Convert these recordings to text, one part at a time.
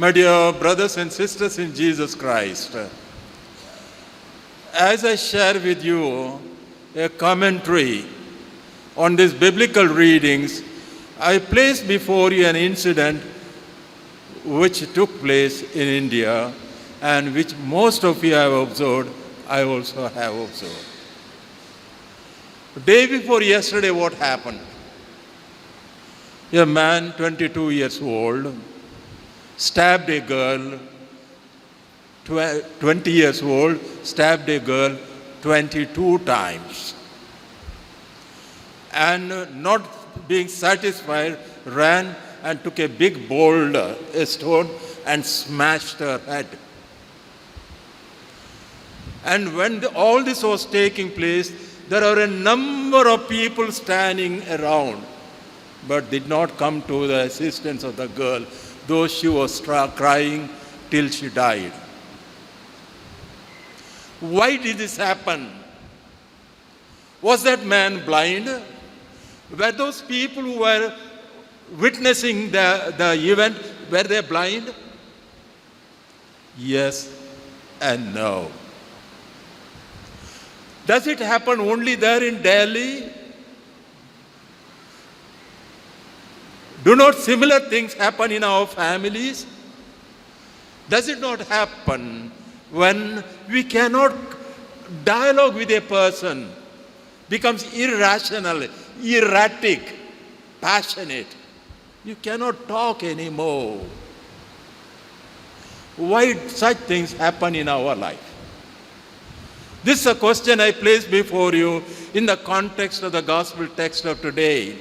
My dear brothers and sisters in Jesus Christ, as I share with you a commentary on these biblical readings, I place before you an incident which took place in India and which most of you have observed, I also have observed. Day before yesterday, what happened? A man, 22 years old, stabbed a girl, 20 years old, stabbed a girl 22 times. And not being satisfied, ran and took a big boulder, a stone, and smashed her head. And when all this was taking place, there were a number of people standing around, but did not come to the assistance of the girl, though she was crying till she died. Why did this happen? Was that man blind? Were those people who were witnessing the event, were they blind? Yes and no. Does it happen only there in Delhi? Do not similar things happen in our families? Does it not happen when we cannot dialogue with a person, becomes irrational, erratic, passionate? You cannot talk anymore. Why such things happen in our life? This is a question I place before you in the context of the gospel text of today.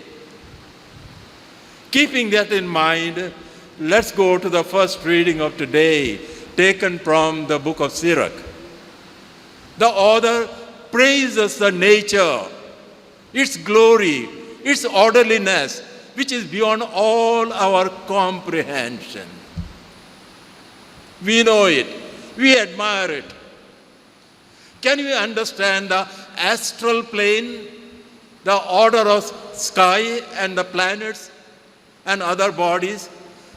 Keeping that in mind, let's go to the first reading of today, taken from the book of Sirach. The author praises the nature, its glory, its orderliness, which is beyond all our comprehension. We know it, we admire it. Can we understand the astral plane, the order of sky and the planets and other bodies?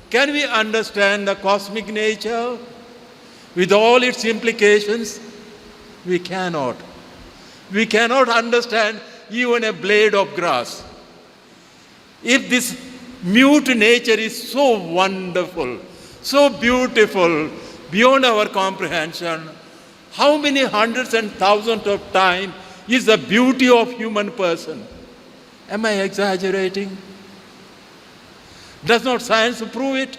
Can we understand the cosmic nature with all its implications? We cannot. We cannot understand even a blade of grass. If this mute nature is so wonderful, so beautiful, beyond our comprehension, how many hundreds and thousands of times is the beauty of human person? Am I exaggerating? Does not science prove it?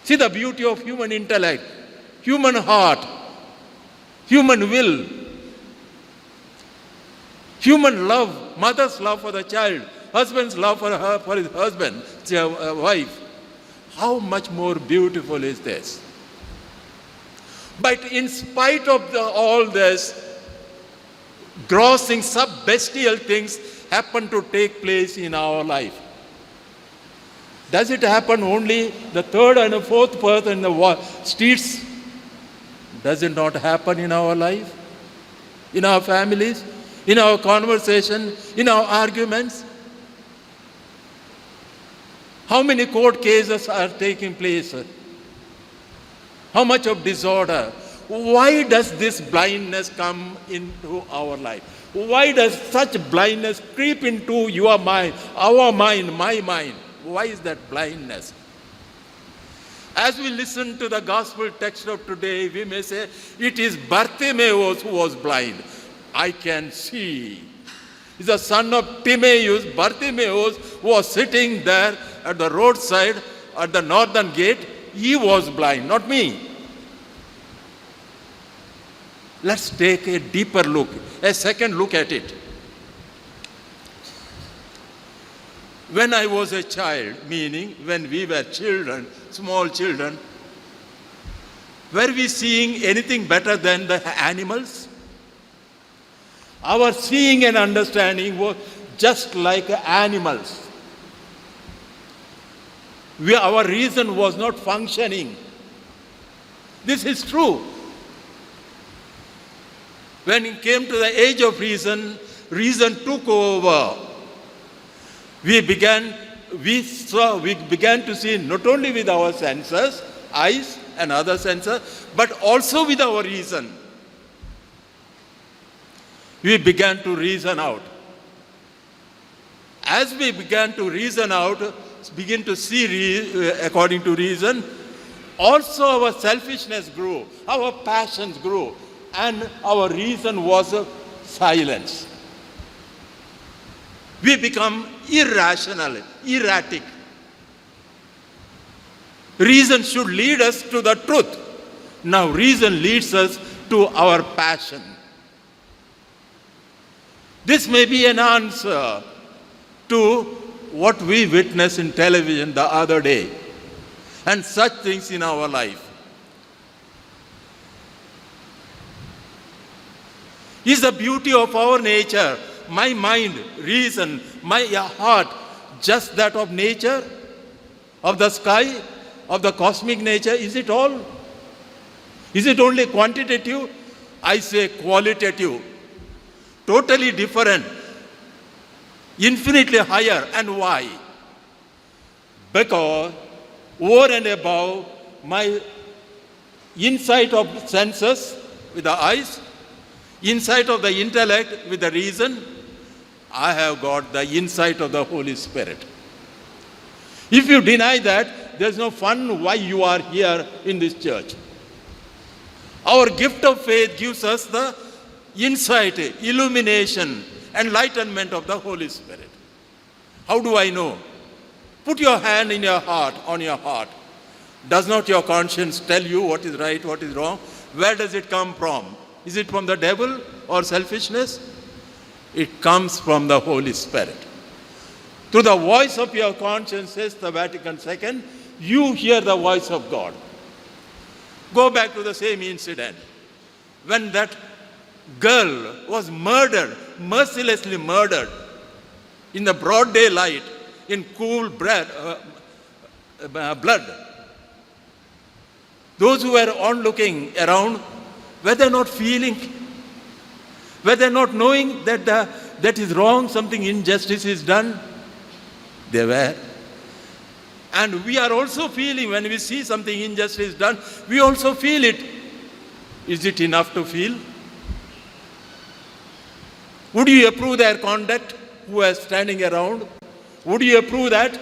See the beauty of human intellect, human heart, human will, human love, mother's love for the child, husband's love for his husband, wife. How much more beautiful is this? But in spite of all this, grossing sub-bestial things happen to take place in our life. Does it happen only the third and the fourth person in the streets? Does it not happen in our life? In our families? In our conversation? In our arguments? How many court cases are taking place? How much of disorder? Why does this blindness come into our life? Why does such blindness creep into your mind, our mind, my mind? Why is that blindness? As we listen to the gospel text of today, we may say, it is Bartimaeus who was blind. I can see. He's the son of Timaeus. Bartimaeus was sitting there at the roadside at the northern gate. He was blind, not me. Let's take a deeper look, a second look at it. When I was a child, meaning when we were children, small children, were we seeing anything better than the animals? Our seeing and understanding was just like animals. Our reason was not functioning. This is true. When it came to the age of reason, reason took over. We began to see not only with our senses, eyes and other senses, but also with our reason. We began to reason out. As we began to reason out, begin to see according to reason, also our selfishness grew, our passions grew, and our reason was silence. We become irrational, erratic. Reason should lead us to the truth. Now reason leads us to our passion. This may be an answer to what we witnessed in television the other day, and such things in our life. Is the beauty of our nature, my mind, reason, my heart, just that of nature, of the sky, of the cosmic nature? Is it all? Is it only quantitative? I say qualitative. Totally different. Infinitely higher. And why? Because over and above my insight of senses with the eyes, insight of the intellect with the reason, I have got the insight of the Holy Spirit. If you deny that, there's no fun why you are here in this church. Our gift of faith gives us the insight, illumination, enlightenment of the Holy Spirit. How do I know? Put your hand in your heart, on your heart. Does not your conscience tell you what is right, what is wrong? Where does it come from? Is it from the devil or selfishness? It comes from the Holy Spirit. Through the voice of your conscience, says the Vatican II, you hear the voice of God. Go back to the same incident. When that girl was murdered, mercilessly murdered, in the broad daylight, in cool blood. Those who were onlooking around, were they not feeling? Were they not knowing that that is wrong, something injustice is done? They were. And we are also feeling, when we see something injustice done, we also feel it. Is it enough to feel? Would you approve their conduct who are standing around? Would you approve that?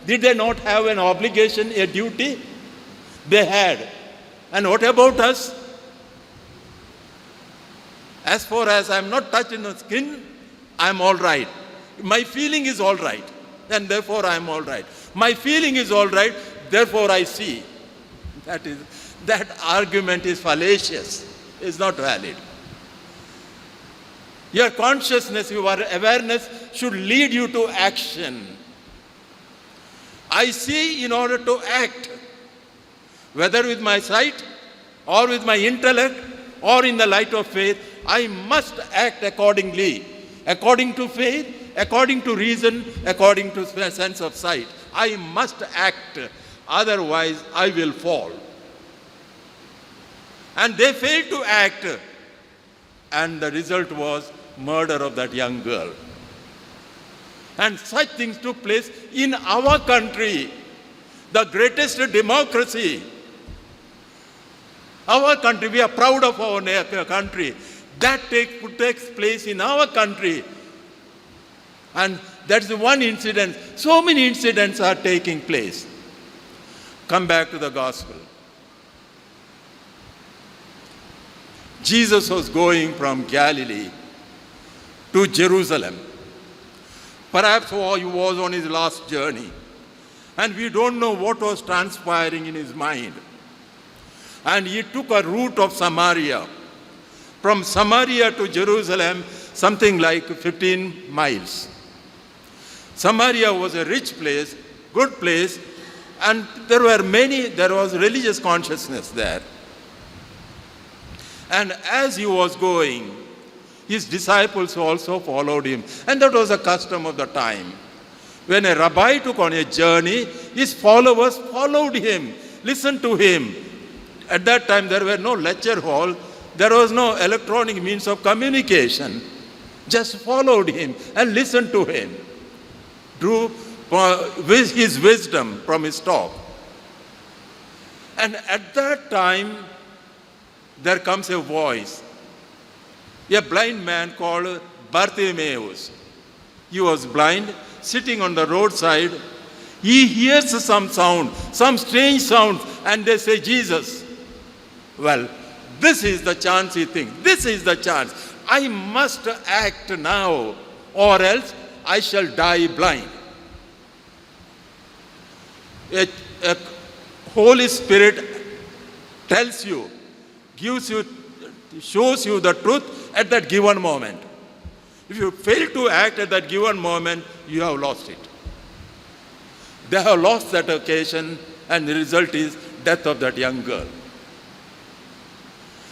Did they not have an obligation, a duty? They had. And what about us? As far as I'm not touched in the skin, I'm all right. My feeling is all right, and therefore I'm all right. My feeling is all right, therefore I see. That argument is fallacious. It's not valid. Your consciousness, your awareness should lead you to action. I see in order to act, whether with my sight or with my intellect or in the light of faith, I must act accordingly. According to faith, according to reason, according to sense of sight. I must act, otherwise I will fall. And they failed to act, and the result was murder of that young girl. And such things took place in our country, the greatest democracy. Our country, we are proud of our country. That takes place in our country. And that's the one incident. So many incidents are taking place. Come back to the gospel. Jesus was going from Galilee to Jerusalem. Perhaps he was on his last journey. And we don't know what was transpiring in his mind. And he took a route of Samaria. From Samaria to Jerusalem, something like 15 miles. Samaria was a rich place, good place, and there was religious consciousness there. And as he was going, his disciples also followed him. And that was a custom of the time. When a rabbi took on a journey, his followers followed him, listened to him. At that time, there were no lecture hall. There was no electronic means of communication. Just followed him and listened to him. Drew his wisdom from his talk. And at that time, there comes a voice. A blind man called Bartimaeus. He was blind, sitting on the roadside. He hears some sound, some strange sound, and they say, Jesus. Well, this is the chance, he thinks. This is the chance. I must act now, or else I shall die blind. A Holy Spirit tells you, gives you, shows you the truth at that given moment. If you fail to act at that given moment, you have lost it. They have lost that occasion, and the result is death of that young girl.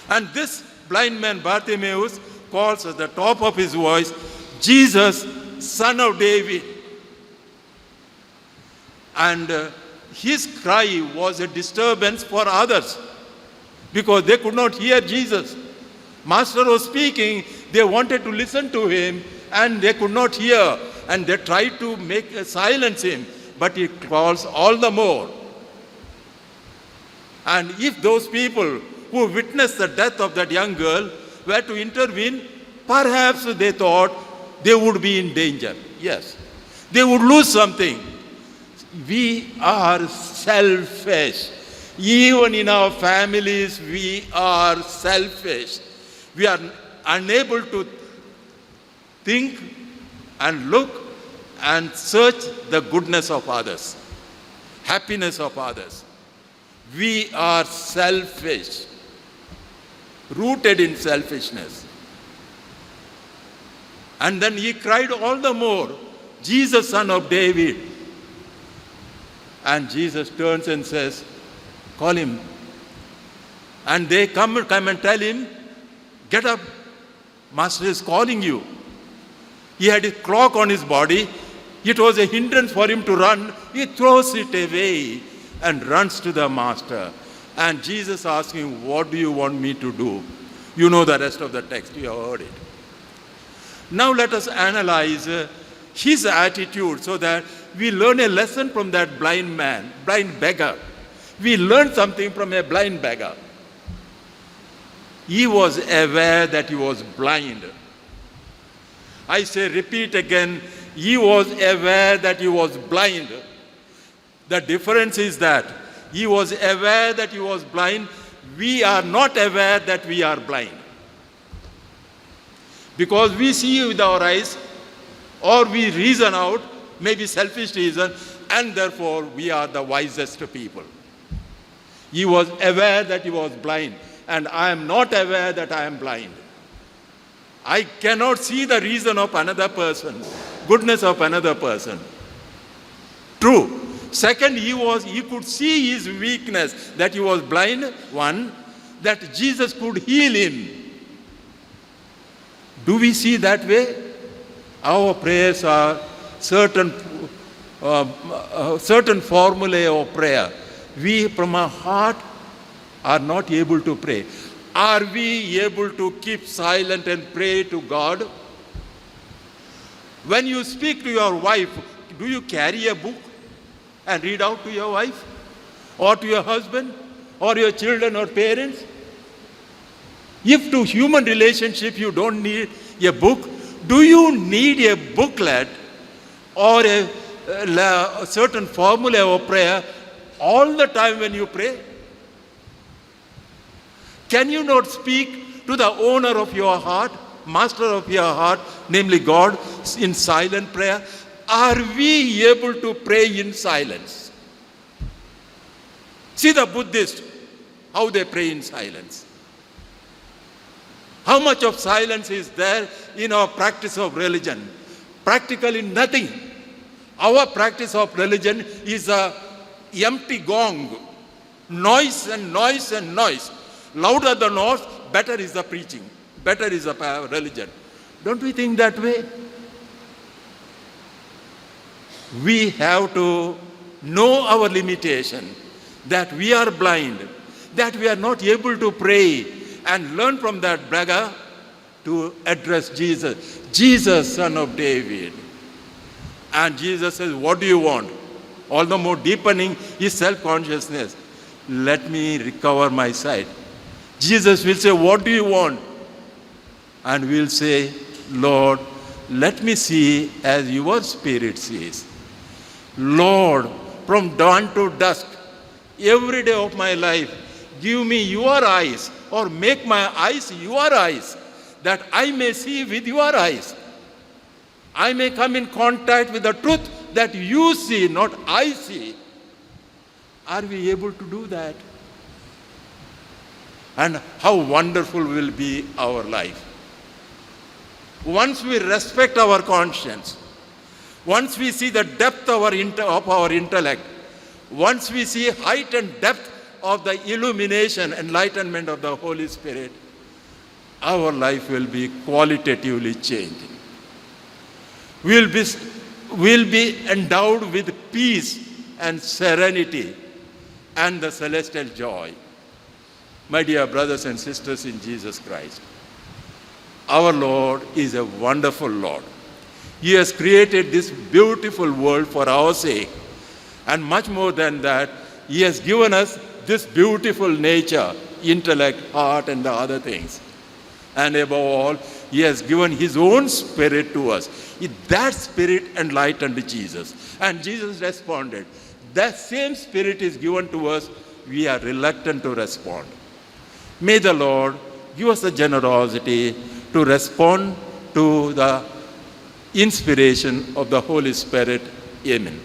And this blind man Bartimaeus calls at the top of his voice, Jesus, Son of David. And his cry was a disturbance for others because they could not hear Jesus. Master was speaking, they wanted to listen to him and they could not hear, and they tried to silence him, but he calls all the more. And if those people who witnessed the death of that young girl were to intervene, perhaps they thought they would be in danger. Yes, they would lose something. We are selfish. Even in our families, we are selfish. We are unable to think and look and search the goodness of others, happiness of others. We are selfish, rooted in selfishness. And then he cried all the more, Jesus, Son of David. And Jesus turns and says, call him. And they come and tell him, get up, Master is calling you. He had a clock on his body. It was a hindrance for him to run. He throws it away and runs to the Master. And Jesus asks him, what do you want me to do? You know the rest of the text, you have heard it. Now let us analyze his attitude so that we learn a lesson from that blind man, blind beggar. We learn something from a blind beggar. He was aware that he was blind. I say, repeat again, he was aware that he was blind. The difference is that he was aware that he was blind. We are not aware that we are blind. Because we see with our eyes, or we reason out, maybe selfish reason, and therefore we are the wisest people. He was aware that he was blind, and I am not aware that I am blind. I cannot see the reason of another person, goodness of another person. True. Second, he could see his weakness, that he was blind. One, that Jesus could heal him. Do we see that way? Our prayers are certain formulae of prayer. We from our heart are not able to pray. Are we able to keep silent and pray to God? When you speak to your wife, do you carry a book and read out to your wife? Or to your husband? Or your children or parents? If to human relationship you don't need a book, do you need a booklet or a certain formula of prayer all the time when you pray? Can you not speak to the owner of your heart, master of your heart, namely God, in silent prayer? Are we able to pray in silence? See the Buddhists, how they pray in silence. How much of silence is there in our practice of religion? Practically nothing. Our practice of religion is a empty gong. Noise and noise and noise. Louder the noise, better is the preaching. Better is the religion. Don't we think that way? We have to know our limitation, that we are blind, that we are not able to pray, and learn from that beggar to address Jesus. Jesus, Son of David. And Jesus says, what do you want? All the more deepening his self-consciousness. let me recover my sight. Jesus will say, what do you want? And we'll say, Lord, let me see as your Spirit sees. Lord, from dawn to dusk, every day of my life, give me your eyes, or make my eyes your eyes, that I may see with your eyes. I may come in contact with the truth that you see, not I see. Are we able to do that? And how wonderful will be our life. Once we respect our conscience, once we see the depth of our intellect, once we see height and depth of the illumination, enlightenment of the Holy Spirit, our life will be qualitatively changing. We'll be endowed with peace and serenity and the celestial joy. My dear brothers and sisters in Jesus Christ, our Lord is a wonderful Lord. He has created this beautiful world for our sake. And much more than that, He has given us this beautiful nature, intellect, heart, and the other things. And above all, He has given His own Spirit to us. That Spirit enlightened Jesus. And Jesus responded. That same Spirit is given to us. We are reluctant to respond. May the Lord give us the generosity to respond to the inspiration of the Holy Spirit. Amen.